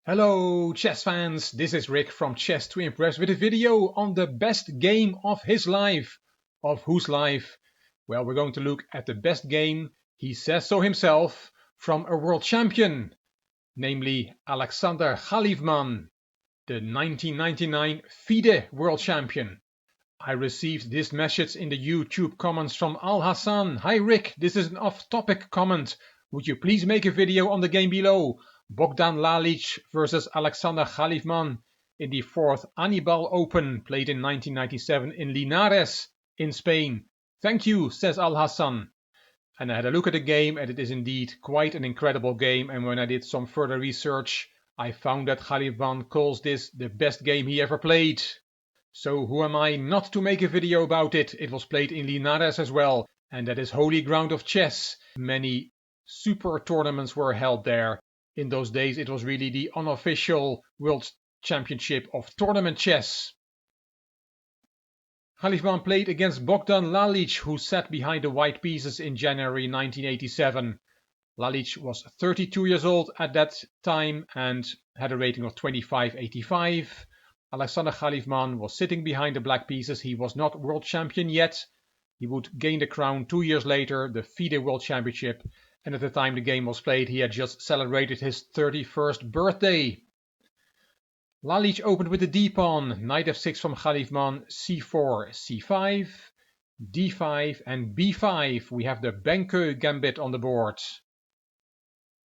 Hello chess fans, this is Rick from Chess to Impress with a video on the best game of his life. Of whose life? Well, we're going to look at the best game, he says so himself, from a world champion, namely Alexander Khalifman, the 1999 FIDE World Champion. I received this message in the YouTube comments from Al Hassan. Hi Rick, this is an off-topic comment. Would you please make a video on the game below? Bogdan Lalic versus Alexander Khalifman in the 4th Anibal Open, played in 1997 in Linares in Spain. Thank you, says Al Hassan. And I had a look at the game, and it is indeed quite an incredible game. And when I did some further research, I found that Khalifman calls this the best game he ever played. So who am I not to make a video about it? It was played in Linares as well, and that is holy ground of chess. Many super tournaments were held there. In those days it was really the unofficial World Championship of Tournament Chess. Khalifman played against Bogdan Lalic, who sat behind the white pieces in January 1987. Lalic was 32 years old at that time and had a rating of 25.85. Alexander Khalifman was sitting behind the black pieces. He was not world champion yet. He would gain the crown 2 years later, the FIDE World Championship, and at the time the game was played he had just celebrated his 31st birthday. Lalic opened with the d-pawn, knight f6 from Khalifman, c4, c5, d5 and b5. We have the Benke gambit on the board.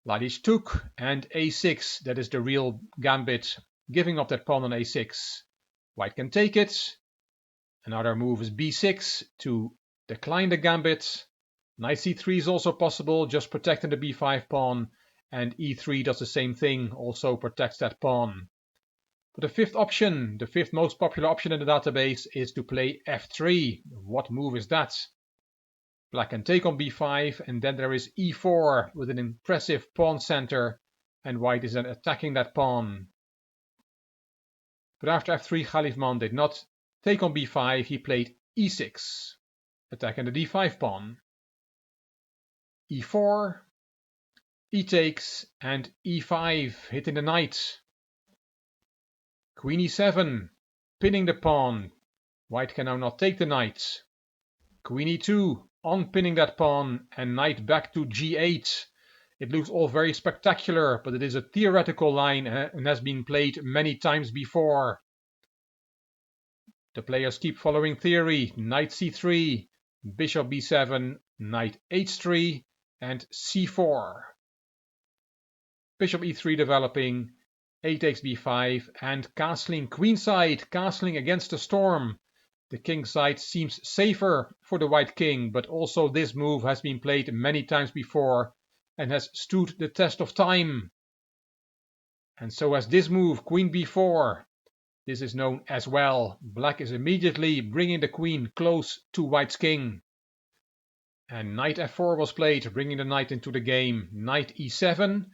Lalic took, and a6, that is the real gambit, giving up that pawn on a6. White can take it. Another move is b6 to decline the gambit. Knight c3 is also possible, just protecting the b5 pawn, and e3 does the same thing, also protects that pawn. But the fifth option, the fifth most popular option in the database, is to play f3. What move is that? Black can take on b5, and then there is e4 with an impressive pawn center, and white is then attacking that pawn. But after f3, Khalifman did not take on b5, he played e6, attacking the d5 pawn. e4, e takes, and e5, hitting the knight. Queen e7, pinning the pawn. White can now not take the knight. Queen e2, unpinning that pawn, and knight back to g8. It looks all very spectacular, but it is a theoretical line and has been played many times before. The players keep following theory. Knight c3, bishop b7, knight h3, and c4. Bishop e3 developing, a takes b5, and castling queenside, castling against the storm. The king side seems safer for the white king, but also this move has been played many times before and has stood the test of time. And so has this move, queen b4. This is known as well. Black is immediately bringing the queen close to white's king. And knight f4 was played, bringing the knight into the game. Knight e7,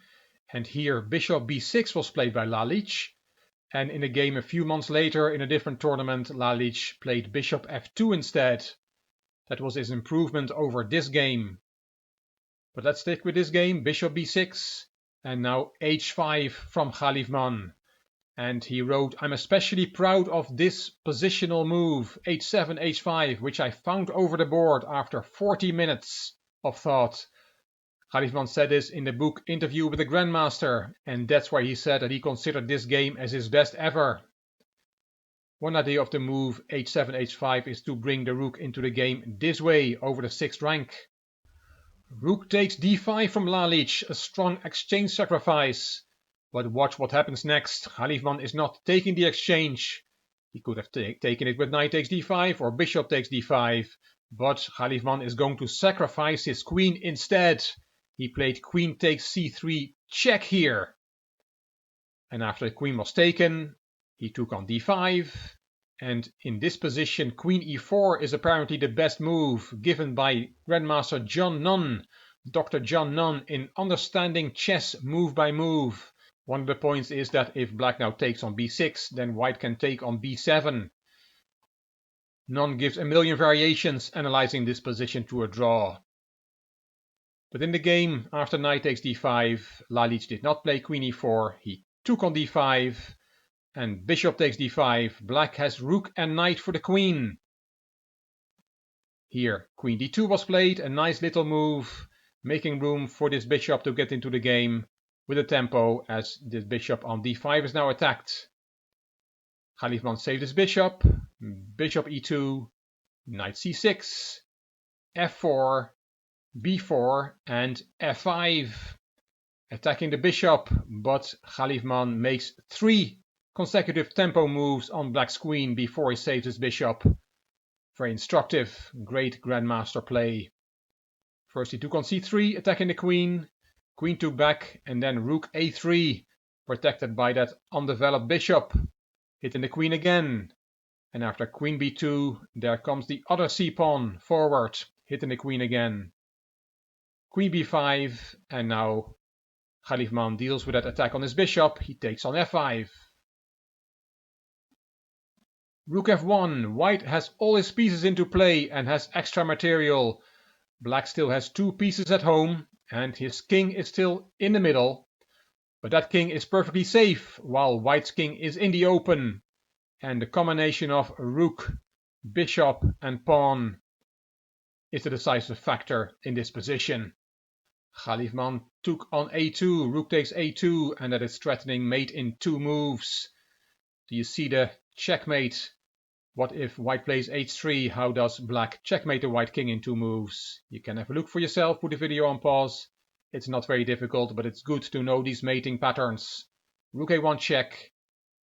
and here bishop b6 was played by Lalic. And in a game a few months later, in a different tournament, Lalic played bishop f2 instead. That was his improvement over this game. But let's stick with this game, bishop b6, and now h5 from Khalifman. And he wrote, I'm especially proud of this positional move, h7, h5, which I found over the board after 40 minutes of thought. Khalifman said this in the book Interview with the Grandmaster, and that's why he said that he considered this game as his best ever. One idea of the move h7, h5 is to bring the rook into the game this way over the 6th rank. Rook takes d5 from Lalic, a strong exchange sacrifice. But watch what happens next. Khalifman is not taking the exchange. He could have taken it with knight takes d5 or bishop takes d5. But Khalifman is going to sacrifice his queen instead. He played queen takes c3 check here. And after the queen was taken, he took on d5. And in this position, queen e4 is apparently the best move given by Grandmaster John Nunn, Dr. John Nunn, in Understanding Chess Move by Move. One of the points is that if black now takes on b6, then white can take on b7. Nunn gives a million variations analyzing this position to a draw. But in the game, after knight takes d5, Lalic did not play queen e4, he took on d5, and bishop takes d5. Black has rook and knight for the queen. Here, queen d2 was played, a nice little move, making room for this bishop to get into the game with a tempo, as this bishop on d5 is now attacked. Khalifman saved his bishop, bishop e2, knight c6, f4, b4, and f5. Attacking the bishop, but Khalifman makes 3 consecutive tempo moves on black's queen before he saves his bishop. Very instructive, great grandmaster play. First he took on c3, attacking the queen. Queen took back, and then rook a3, protected by that undeveloped bishop. Hitting the queen again. And after queen b2, there comes the other c-pawn forward, hitting the queen again. Queen b5, and now Khalifman deals with that attack on his bishop. He takes on f5. Rook f1. White has all his pieces into play and has extra material. Black still has 2 pieces at home, and his king is still in the middle. But that king is perfectly safe, while white's king is in the open. And the combination of rook, bishop, and pawn is the decisive factor in this position. Khalifman took on a2, rook takes a2, and that is threatening mate in 2 moves. Do you see the checkmate? What if white plays h3? How does black checkmate the white king in 2 moves? You can have a look for yourself, put the video on pause. It's not very difficult, but it's good to know these mating patterns. Rook a1 check,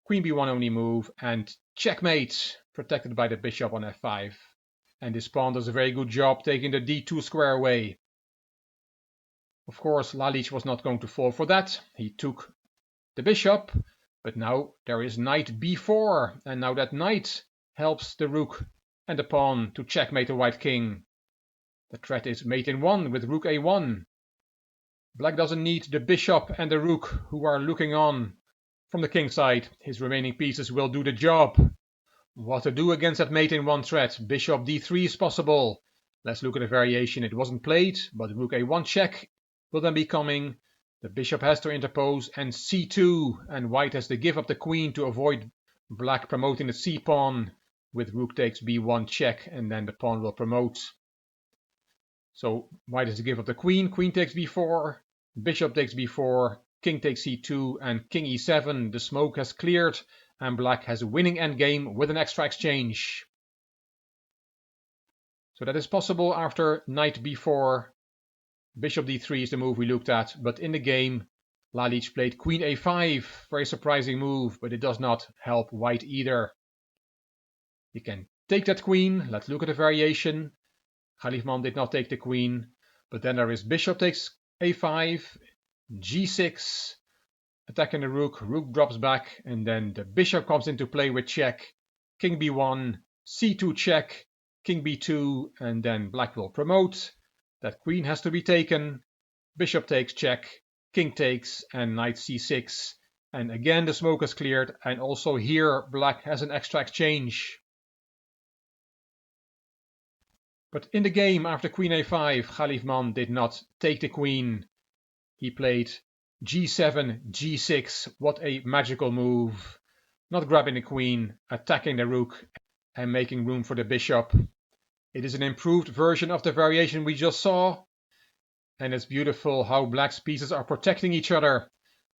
queen b1 only move, and checkmate, protected by the bishop on f5. And this pawn does a very good job taking the d2 square away. Of course, Lalic was not going to fall for that. He took the bishop, but now there is knight b4, and now that knight helps the rook and the pawn to checkmate the white king. The threat is mate in 1 with rook a1. Black doesn't need the bishop and the rook, who are looking on from the king side. His remaining pieces will do the job. What to do against that mate in 1 threat? Bishop d3 is possible. Let's look at a variation. It wasn't played, but rook a1 check will then be coming. The bishop has to interpose, and c2, and white has to give up the queen to avoid black promoting the c-pawn with rook takes b1 check, and then the pawn will promote. So white has to give up the queen, queen takes b4, bishop takes b4, king takes c2, and king e7. The smoke has cleared, and black has a winning endgame with an extra exchange. So that is possible after knight b4. Bishop d3 is the move we looked at, but in the game, Lalic played queen a5. Very surprising move, but it does not help white either. He can take that queen. Let's look at the variation. Khalifman did not take the queen, but then there is bishop takes a5, g6, attacking the rook, rook drops back, and then the bishop comes into play with check, king b1, c2 check, king b2, and then black will promote. That queen has to be taken, bishop takes check, king takes, and knight c6. And again the smoke is cleared, and also here black has an extra exchange. But in the game after queen a5, Khalifman did not take the queen. He played g7, g6. What a magical move. Not grabbing the queen, attacking the rook, and making room for the bishop. It is an improved version of the variation we just saw. And it's beautiful how black's pieces are protecting each other.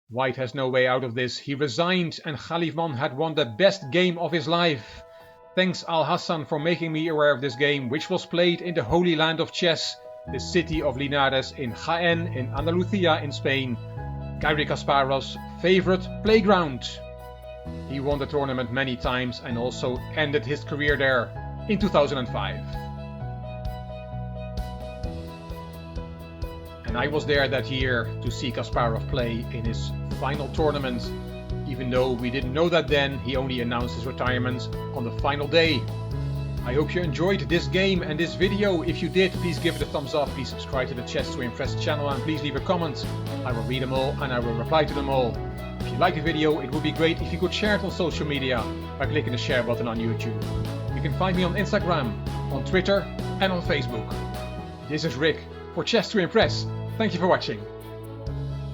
White has no way out of this. He resigned, and Khalifman had won the best game of his life. Thanks Al Hassan for making me aware of this game, which was played in the holy land of chess, the city of Linares in Jaén in Andalucía in Spain, Garry Kasparov's favorite playground. He won the tournament many times and also ended his career there in 2005. And I was there that year to see Kasparov play in his final tournament. Even though we didn't know that then, he only announced his retirement on the final day. I hope you enjoyed this game and this video. If you did, please give it a thumbs up, please subscribe to the Chess to Impress channel, and please leave a comment. I will read them all and I will reply to them all. If you like the video, it would be great if you could share it on social media by clicking the share button on YouTube. You can find me on Instagram, on Twitter and on Facebook. This is Rick for Chess to Impress. Thank you for watching.